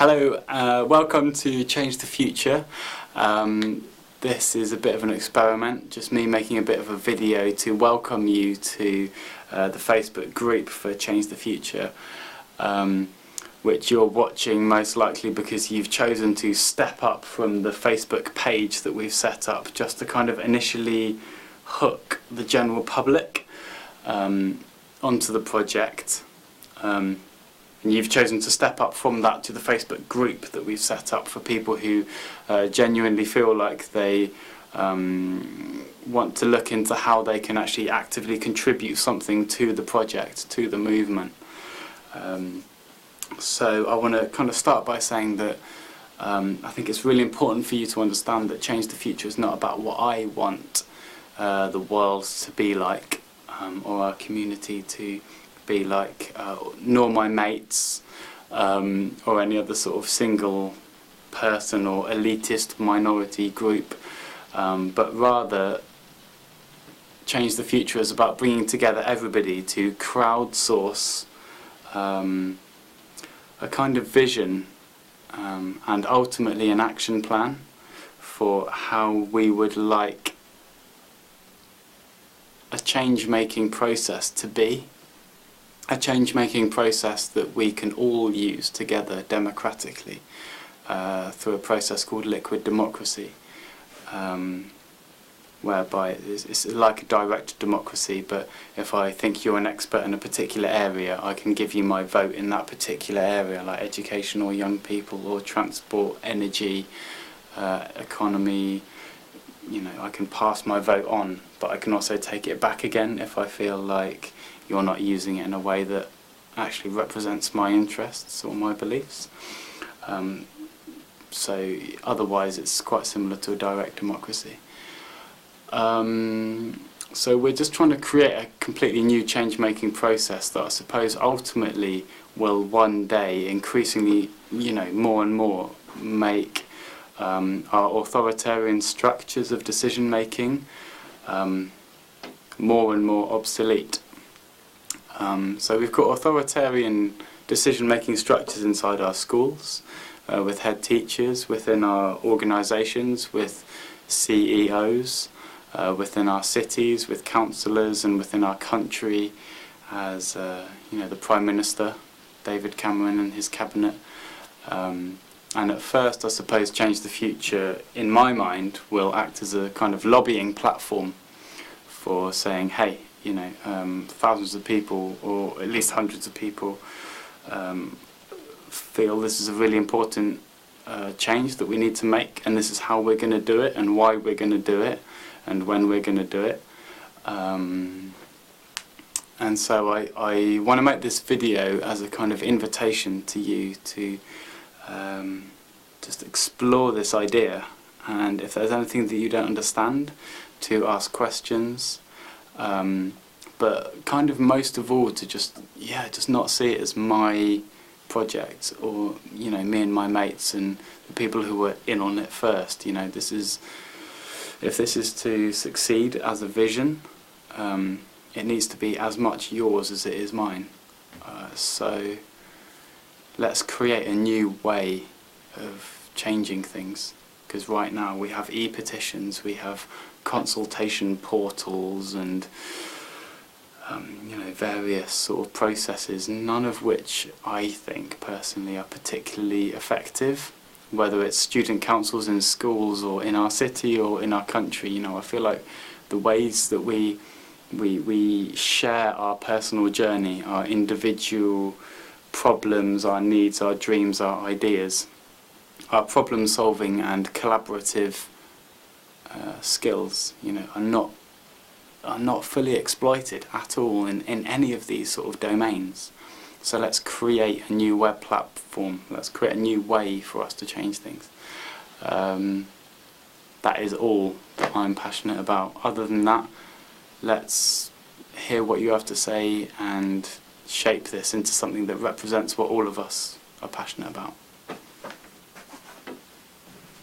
Hello, welcome to Change the Future. This is a bit of an experiment, just me making a bit of a video to welcome you to the Facebook group for Change the Future, which you're watching most likely because you've chosen to step up from the Facebook page that we've set up just to kind of initially hook the general public onto the project. And you've chosen to step up from that to the Facebook group that we've set up for people who genuinely feel like they want to look into how they can actually actively contribute something to the project, to the movement. So I want to kind of start by saying that I think it's really important for you to understand that Change the Future is not about what I want the world to be like, or our community to be like, nor my mates, or any other sort of single person or elitist minority group, but rather Change the Future is about bringing together everybody to crowdsource a kind of vision and ultimately an action plan for how we would like a change-making process to be. A change-making process that we can all use together democratically through a process called liquid democracy, whereby it's like a direct democracy, but if I think you're an expert in a particular area, I can give you my vote in that particular area, like education or young people or transport, energy, economy. You know, I can pass my vote on, but I can also take it back again if I feel like you're not using it in a way that actually represents my interests or my beliefs. So otherwise it's quite similar to a direct democracy. So we're just trying to create a completely new change-making process that I suppose ultimately will one day increasingly, more and more make our authoritarian structures of decision-making more and more obsolete. So we've got authoritarian decision-making structures inside our schools, with head teachers, within our organisations, with CEOs, within our cities, with councillors, and within our country as, the Prime Minister, David Cameron and his cabinet. And at first, I suppose, Change the Future, in my mind, will act as a kind of lobbying platform for saying, hey, thousands of people, or at least hundreds of people, feel this is a really important change that we need to make, and this is how we're going to do it, and why we're going to do it, and when we're going to do it. And so I want to make this video as a kind of invitation to you to just explore this idea, and if there's anything that you don't understand, to ask questions. But kind of most of all to just not see it as my project, or me and my mates and the people who were in on it first. If this is to succeed as a vision, it needs to be as much yours as it is mine. So let's create a new way of changing things, because right now we have e-petitions, we have consultation portals, and various sort of processes, none of which I think personally are particularly effective, whether it's student councils in schools or in our city or in our country. I feel like the ways that we share our personal journey, our individual problems, our needs, our dreams, our ideas, our problem solving and collaborative skills, are not fully exploited at all in any of these sort of domains. So let's create a new web platform, let's create a new way for us to change things. That is all that I'm passionate about. Other than that, let's hear what you have to say and shape this into something that represents what all of us are passionate about.